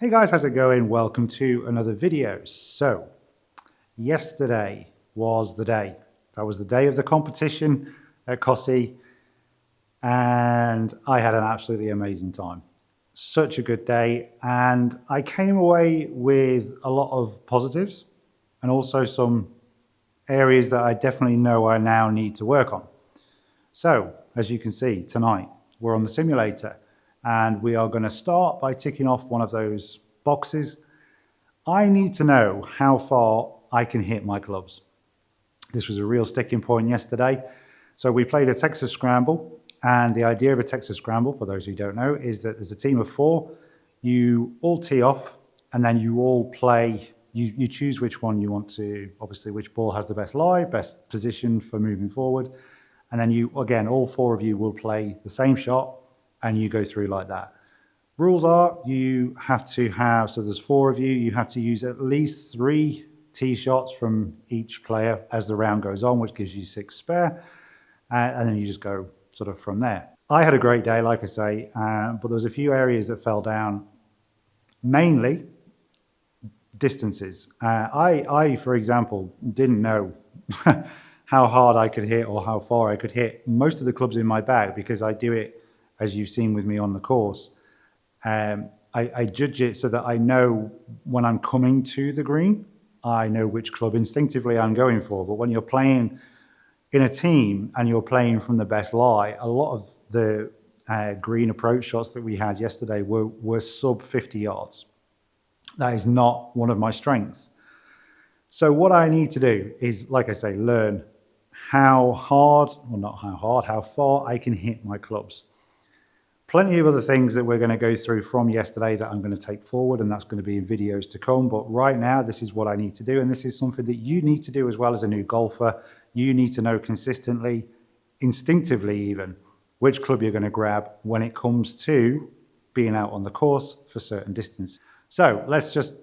Hey guys, how's it going? Welcome to another video. So, yesterday was the day. That was the day of the competition at Cossey, and I had an absolutely amazing time. Such a good day, and I came away with a lot of positives and also some areas that I definitely know I now need to work on. So, as you can see, tonight we're on the simulator and we are going to start by ticking off one of those boxes. I need to know how far I can hit my clubs. This was a real sticking point yesterday. So we played a Texas Scramble, and the idea of a Texas Scramble, for those who don't know, is that there's a team of four. You all tee off, and then you all play. You choose which one you want to, obviously, which ball has the best lie, best position for moving forward. And then you, again, all four of you will play the same shot, and you go through like that. Rules are you have to have, so there's four of you, you have to use at least 3 tee shots from each player as the round goes on, which gives you 6 spare, and then you just go sort of from there. I had a great day, like I say, but there was a few areas that fell down, mainly distances. I, for example, didn't know how hard I could hit or how far I could hit most of the clubs in my bag because I do it, as you've seen with me on the course. I judge it so that I know when I'm coming to the green, I know which club instinctively I'm going for. But when you're playing in a team and you're playing from the best lie, a lot of the green approach shots that we had yesterday were sub 50 yards. That is not one of my strengths. So what I need to do is, like I say, learn how hard, well not how hard, how far I can hit my clubs. Plenty of other things that we're going to go through from yesterday that I'm going to take forward, and that's going to be in videos to come. But right now, this is what I need to do, and this is something that you need to do as well as a new golfer. You need to know consistently, instinctively even, which club you're going to grab when it comes to being out on the course for certain distance. So let's just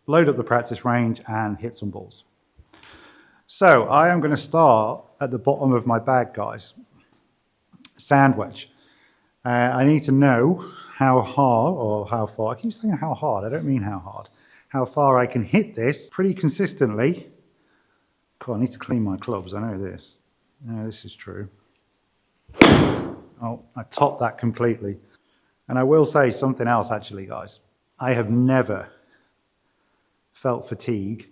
load up the practice range and hit some balls. So I am going to start at the bottom of my bag, guys. Sand wedge. I need to know how hard or how far, I keep saying how hard, I don't mean how hard, how far I can hit this pretty consistently. Cool, I need to clean my clubs, I know this. No, this is true. Oh, I topped that completely. And I will say something else actually, guys. I have never felt fatigue.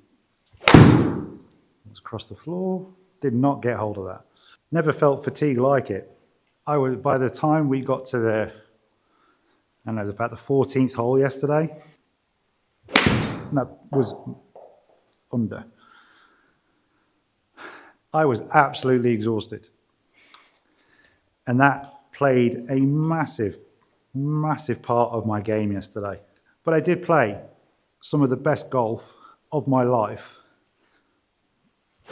Let's cross the floor. Did not get hold of that. Never felt fatigue like it. By the time we got to about the 14th hole yesterday, that was under. I was absolutely exhausted. And that played a massive, massive part of my game yesterday. But I did play some of the best golf of my life.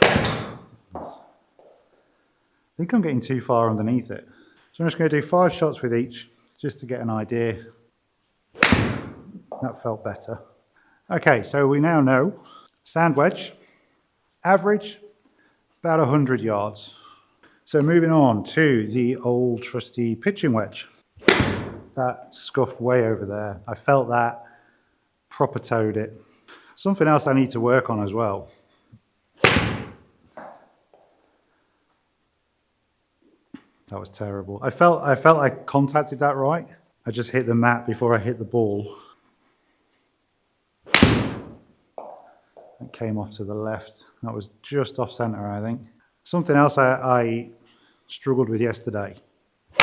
I think I'm getting too far underneath it. So I'm just going to do 5 shots with each, just to get an idea. That felt better. Okay, so we now know sand wedge, average, about 100 yards. So moving on to the old trusty pitching wedge. That scuffed way over there. I felt that, proper toed it. Something else I need to work on as well. That was terrible. I felt I contacted that right. I just hit the mat before I hit the ball. It came off to the left. That was just off center, I think. Something else I struggled with yesterday.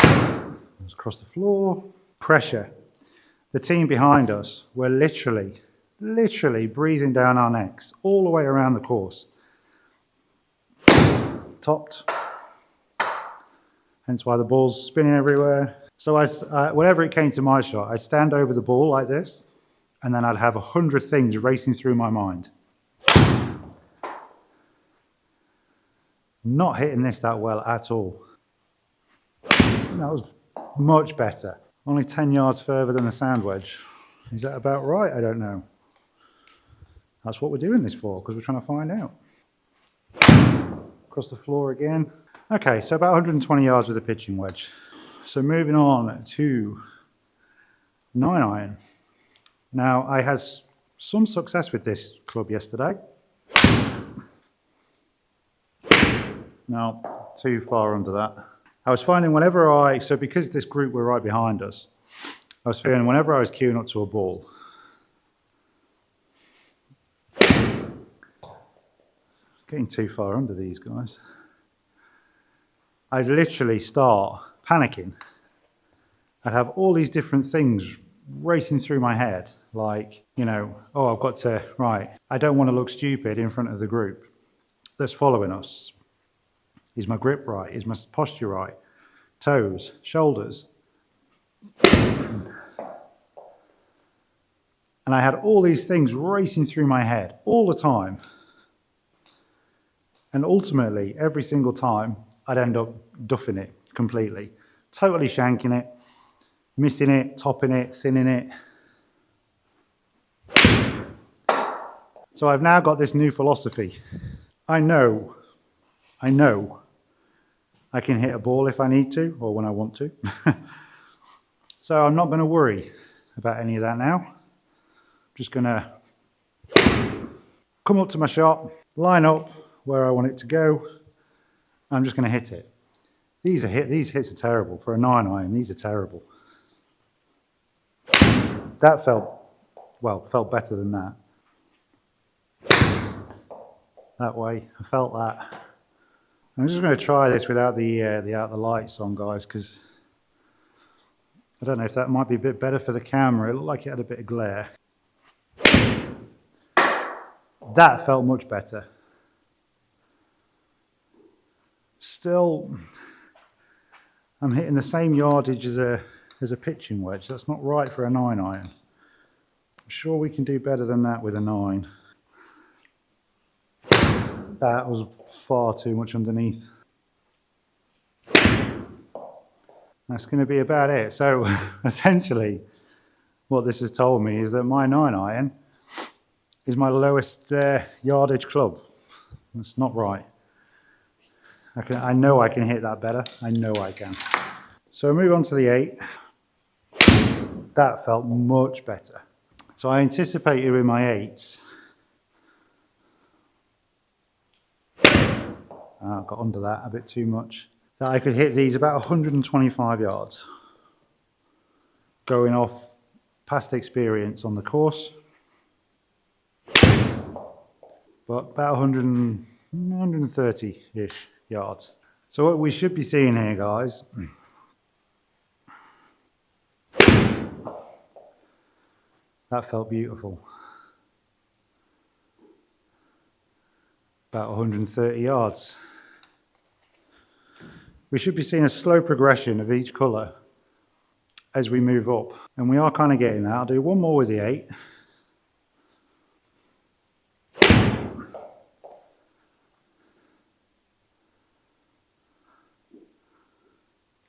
Let's cross the floor. Pressure. The team behind us were literally breathing down our necks all the way around the course. Topped. Hence why the ball's spinning everywhere. So whenever it came to my shot, I'd stand over the ball like this, and then I'd have 100 things racing through my mind. Not hitting this that well at all. That was much better. Only 10 yards further than the sand wedge. Is that about right? I don't know. That's what we're doing this for, because we're trying to find out. Across the floor again. Okay, so about 120 yards with a pitching wedge. So moving on to 9-iron. Now, I had some success with this club yesterday. No, too far under that. I was finding so because this group were right behind us, I was feeling whenever I was queuing up to a ball, getting too far under these guys, I'd literally start panicking. I'd have all these different things racing through my head, like, oh, I've got to, right, I don't want to look stupid in front of the group that's following us. Is my grip right? Is my posture right? Toes, shoulders. And I had all these things racing through my head all the time. And ultimately, every single time, I'd end up duffing it completely, totally shanking it, missing it, topping it, thinning it. So I've now got this new philosophy. I know I can hit a ball if I need to, or when I want to. So I'm not going to worry about any of that now. I'm just going to come up to my shot, line up where I want it to go, and I'm just going to hit it. These hits are terrible. For a 9-iron, these are terrible. That felt better than that. That way, I felt that. I'm just going to try this without the lights on, guys, because I don't know if that might be a bit better for the camera. It looked like it had a bit of glare. That felt much better. Still, I'm hitting the same yardage as a pitching wedge. That's not right for a 9-iron. I'm sure we can do better than that with a 9. That was far too much underneath. That's going to be about it. So essentially, what this has told me is that my 9-iron is my lowest yardage club. That's not right. I know I can hit that better. I know I can. So move on to the 8. That felt much better. So I anticipated with my 8s. I got under that a bit too much. That I could hit these about 125 yards. Going off past experience on the course. But about 130-ish yards. So what we should be seeing here, guys, that felt beautiful. About 130 yards. We should be seeing a slow progression of each colour as we move up. And we are kind of getting that. I'll do one more with the 8.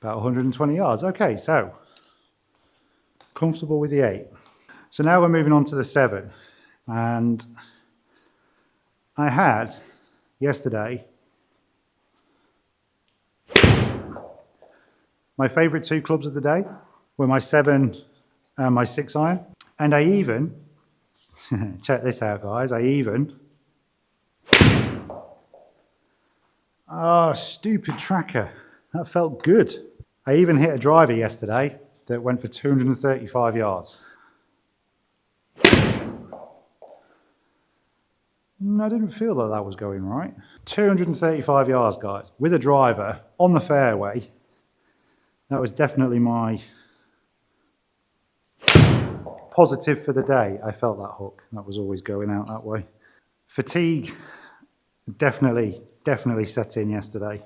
About 120 yards. Okay, so comfortable with the 8. So now we're moving on to the 7. And I had yesterday my favourite 2 clubs of the day were my 7 and my 6-iron. And I even, check this out, guys, stupid tracker. That felt good. I even hit a driver yesterday that went for 235 yards. I didn't feel that that was going right. 235 yards, guys, with a driver on the fairway. That was definitely my positive for the day. I felt that hook. That was always going out that way. Fatigue definitely set in yesterday.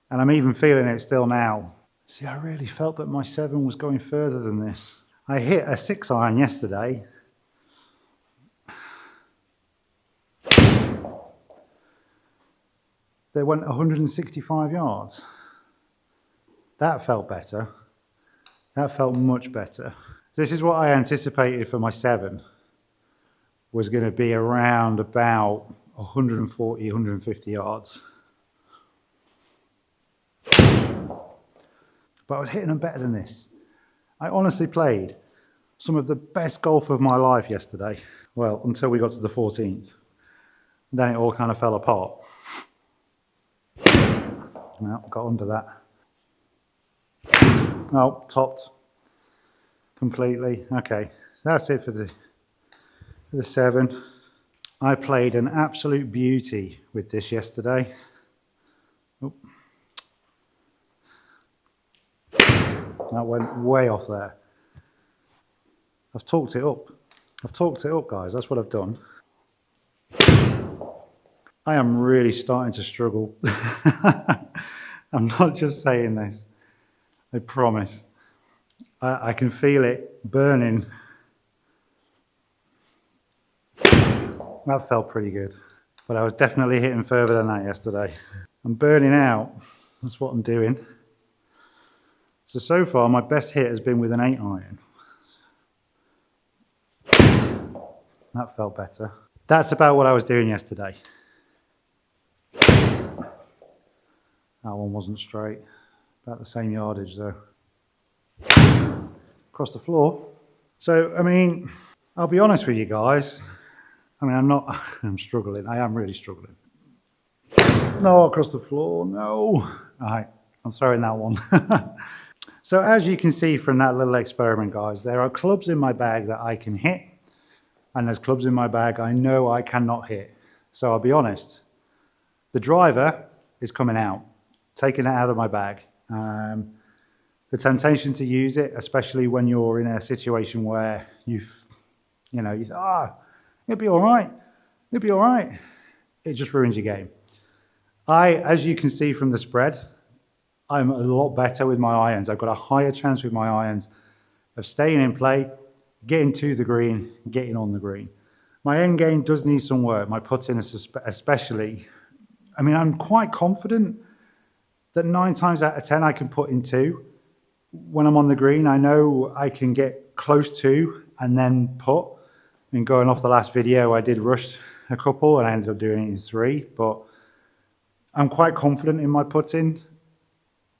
And I'm even feeling it still now. See, I really felt that my 7 was going further than this. I hit a 6-iron yesterday. They went 165 yards. That felt better. That felt much better. This is what I anticipated for my 7. Was going to be around about 140, 150 yards. but I was hitting them better than this. I honestly played some of the best golf of my life yesterday. Well, until we got to the 14th. Then it all kind of fell apart. No, got under that. Oh, topped completely. Okay, so that's it for the 7. I played an absolute beauty with this yesterday. Oop. That went way off there. I've talked it up. I've talked it up, guys. That's what I've done. I am really starting to struggle. I'm not just saying this. I promise. I can feel it burning. That felt pretty good. But I was definitely hitting further than that yesterday. I'm burning out. That's what I'm doing. So far, my best hit has been with an 8-iron. That felt better. That's about what I was doing yesterday. That one wasn't straight. About the same yardage though. Across the floor. So, I mean, I'll be honest with you guys. I mean, I'm struggling. I am really struggling. No, across the floor, no. All right, I'm throwing that one. So as you can see from that little experiment, guys, there are clubs in my bag that I can hit, and there's clubs in my bag I know I cannot hit. So I'll be honest, the driver is coming out, taking it out of my bag. The temptation to use it, especially when you're in a situation where you think, it'll be all right, it'll be all right. It just ruins your game. As you can see from the spread, I'm a lot better with my irons. I've got a higher chance with my irons of staying in play, getting to the green, getting on the green. My end game does need some work, my putting especially. I mean, I'm quite confident that 9 times out of 10 I can put in 2. When I'm on the green, I know I can get close to and then put. And going off the last video, I did rush a couple and I ended up doing it in 3. But I'm quite confident in my putting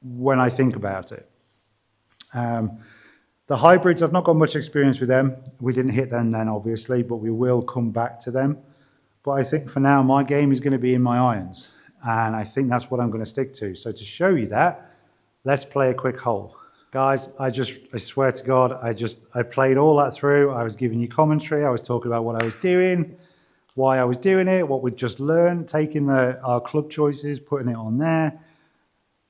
when I think about it. The hybrids, I've not got much experience with them. We didn't hit them then, obviously, but we will come back to them. But I think for now, my game is going to be in my irons. And I think that's what I'm going to stick to. So to show you that, let's play a quick hole. Guys, I swear to God, I played all that through. I was giving you commentary. I was talking about what I was doing, why I was doing it, what we'd just learned, taking our club choices, putting it on there.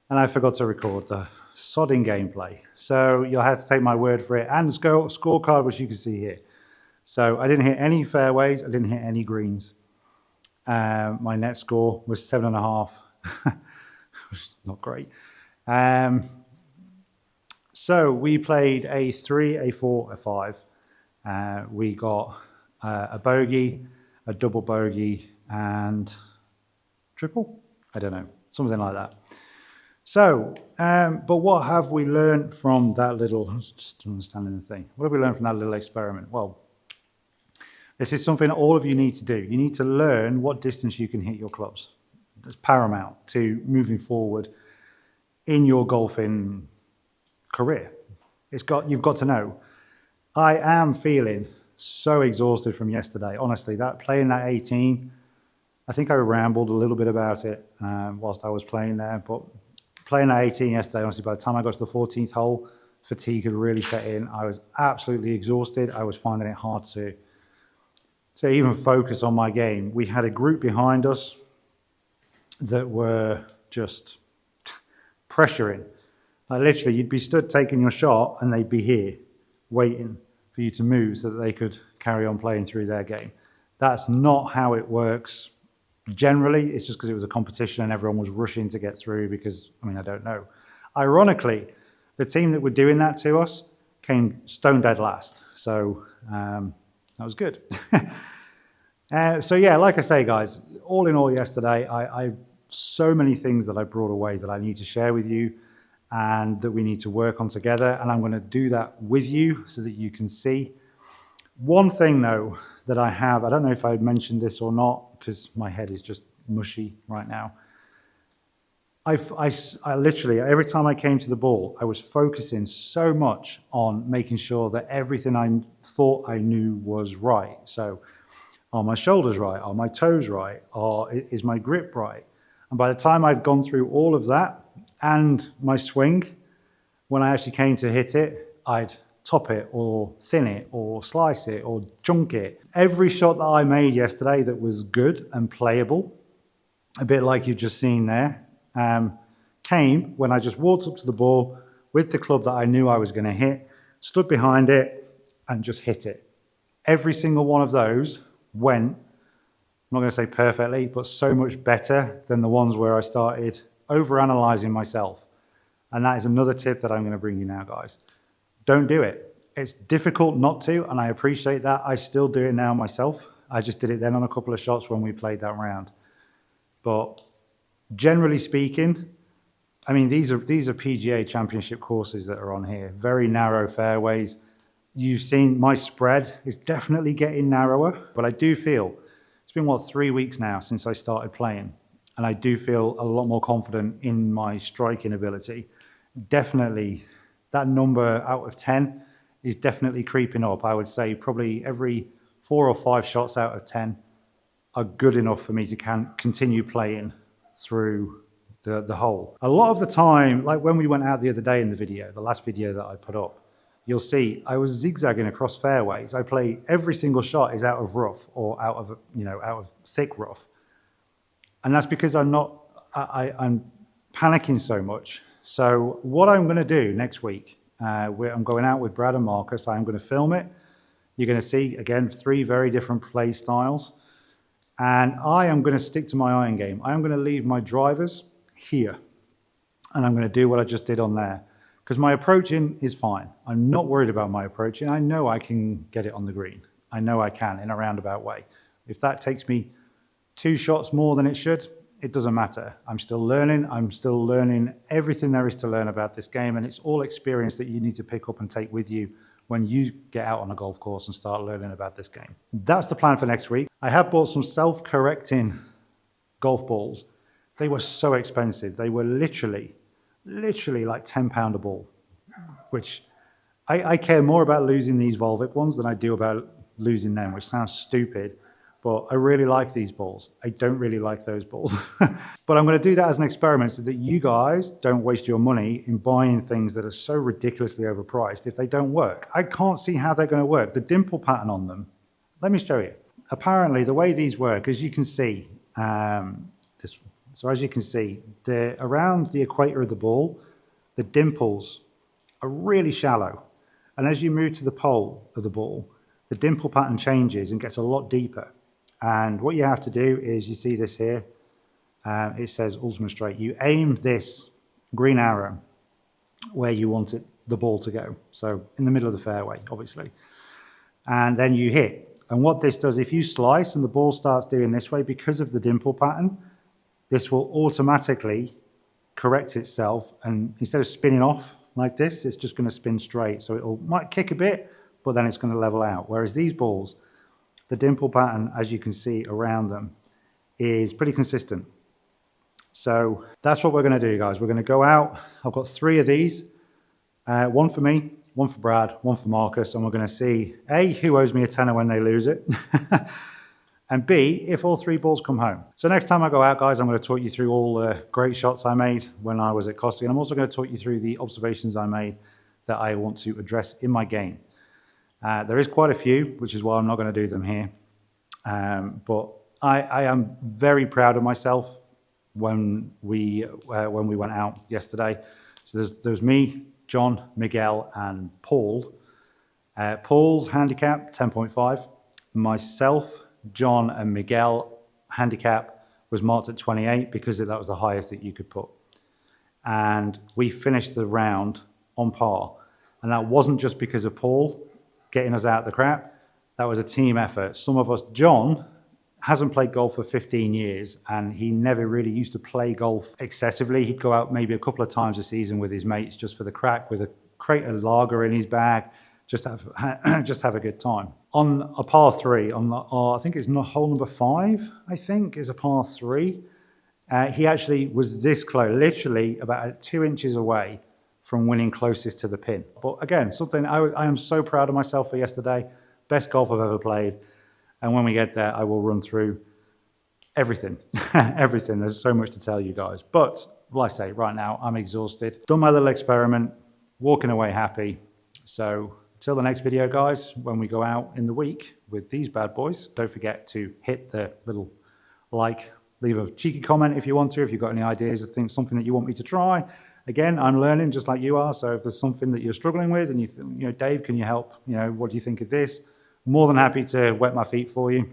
And I forgot to record the sodding gameplay. So you'll have to take my word for it. And the scorecard, which you can see here. So I didn't hit any fairways. I didn't hit any greens. My net score was 7.5, which is not great. So we played a 3, a 4, a 5. We got a bogey, a double bogey, and triple? I don't know, something like that. So, but what have we learned from that little, just understanding the thing, what have we learned from that little experiment? Well, this is something all of you need to do. You need to learn what distance you can hit your clubs. That's paramount to moving forward in your golfing career. You've got to know. I am feeling so exhausted from yesterday. Honestly, playing that 18, I think I rambled a little bit about it whilst I was playing there, but playing that 18 yesterday, honestly, by the time I got to the 14th hole, fatigue had really set in. I was absolutely exhausted. I was finding it hard to even focus on my game. We had a group behind us that were just pressuring. Like literally, you'd be stood taking your shot and they'd be here waiting for you to move so that they could carry on playing through their game. That's not how it works. Generally, it's just because it was a competition and everyone was rushing to get through because, I mean, I don't know. Ironically, the team that were doing that to us came stone dead last. So that was good. So yeah, like I say, guys, all in all yesterday, I so many things that I brought away that I need to share with you and that we need to work on together. And I'm going to do that with you so that you can see. One thing, though, that I don't know if I mentioned this or not, because my head is just mushy right now. I literally, every time I came to the ball, I was focusing so much on making sure that everything I thought I knew was right. So, are my shoulders right? Are my toes right? Is my grip right? And by the time I'd gone through all of that and my swing, when I actually came to hit it, I'd top it or thin it or slice it or chunk it. Every shot that I made yesterday that was good and playable, a bit like you've just seen there, came when I just walked up to the ball with the club that I knew I was going to hit, stood behind it, and just hit it. Every single one of those went, I'm not going to say perfectly, but so much better than the ones where I started overanalyzing myself. And that is another tip that I'm going to bring you now, guys. Don't do it. It's difficult not to, and I appreciate that. I still do it now myself. I just did it then on a couple of shots when we played that round. But generally speaking, I mean, these are PGA Championship courses that are on here. Very narrow fairways. You've seen my spread is definitely getting narrower, but I do feel, it's been, 3 weeks now since I started playing, and I do feel a lot more confident in my striking ability. Definitely, that number out of 10 is definitely creeping up. I would say probably every 4 or 5 shots out of 10 are good enough for me to continue playing through the hole. A lot of the time, like when we went out the other day in the video, the last video that I put up, you'll see I was zigzagging across fairways. I play every single shot is out of rough or out of thick rough. And that's because I'm panicking so much. So what I'm going to do next week, I'm going out with Brad and Marcus. I'm going to film it. You're going to see, again, 3 very different play styles. And I am going to stick to my iron game. I am going to leave my drivers here. And I'm going to do what I just did on there. Because my approaching is fine. I'm not worried about my approaching. I know I can get it on the green. I know I can in a roundabout way. If that takes me 2 shots more than it should, it doesn't matter. I'm still learning. I'm still learning everything there is to learn about this game. And it's all experience that you need to pick up and take with you when you get out on a golf course and start learning about this game. That's the plan for next week. I have bought some self-correcting golf balls. They were so expensive. They were literally like £10 a ball, which I care more about losing these Volvic ones than I do about losing them, which sounds stupid, but I really like these balls. I don't really like those balls. But I'm going to do that as an experiment so that you guys don't waste your money in buying things that are so ridiculously overpriced if they don't work. I can't see how they're going to work. The dimple pattern on them, let me show you. Apparently, the way these work, as you can see, so as you can see, they're around the equator of the ball, the dimples are really shallow. And as you move to the pole of the ball, the dimple pattern changes and gets a lot deeper. And what you have to do is, you see this here, it says ultimate straight. You aim this green arrow where you want the ball to go. So in the middle of the fairway, obviously. And then you hit. And what this does, if you slice and the ball starts doing this way, because of the dimple pattern, this will automatically correct itself. And instead of spinning off like this, it's just going to spin straight. So it might kick a bit, but then it's going to level out. Whereas these balls, the dimple pattern, as you can see around them, is pretty consistent. So that's what we're going to do, guys. We're going to go out. I've got 3 of these, one for me, one for Brad, one for Marcus, and we're going to see, A, who owes me a tenner when they lose it, and B, if all 3 balls come home. So next time I go out, guys, I'm going to talk you through all the great shots I made when I was at Costi, and I'm also going to talk you through the observations I made that I want to address in my game. There is quite a few, which is why I'm not going to do them here. But I am very proud of myself when we went out yesterday. So there's me, John, Miguel, and Paul. Paul's handicap, 10.5. Myself, John, and Miguel handicap was marked at 28 because that was the highest that you could put. And we finished the round on par. And that wasn't just because of Paul getting us out of the crap. That was a team effort. Some of us, John hasn't played golf for 15 years and he never really used to play golf excessively. He'd go out maybe a couple of times a season with his mates just for the crack, with a crate of lager in his bag, just have a good time. On a par 3, I think it's hole number 5, I think, is a par 3. He actually was this close, literally about 2 inches away from winning closest to the pin. But again, something I am so proud of myself for yesterday. Best golf I've ever played. And when we get there, I will run through everything. Everything. There's so much to tell you guys. But like I say, right now, I'm exhausted. Done my little experiment, walking away happy. So till the next video, guys, when we go out in the week with these bad boys, don't forget to hit the little like, leave a cheeky comment if you want to, if you've got any ideas of things, something that you want me to try. Again, I'm learning just like you are. So if there's something that you're struggling with and you know, Dave, can you help? You know, what do you think of this? More than happy to wet my feet for you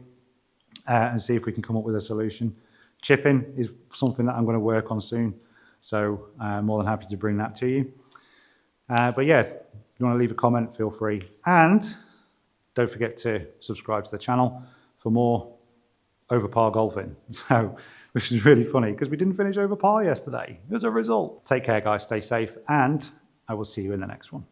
and see if we can come up with a solution. Chipping is something that I'm going to work on soon. So more than happy to bring that to you. But yeah, if you want to leave a comment, feel free. And don't forget to subscribe to the channel for more over par golfing. So, which is really funny because we didn't finish over par yesterday as a result. Take care, guys. Stay safe. And I will see you in the next one.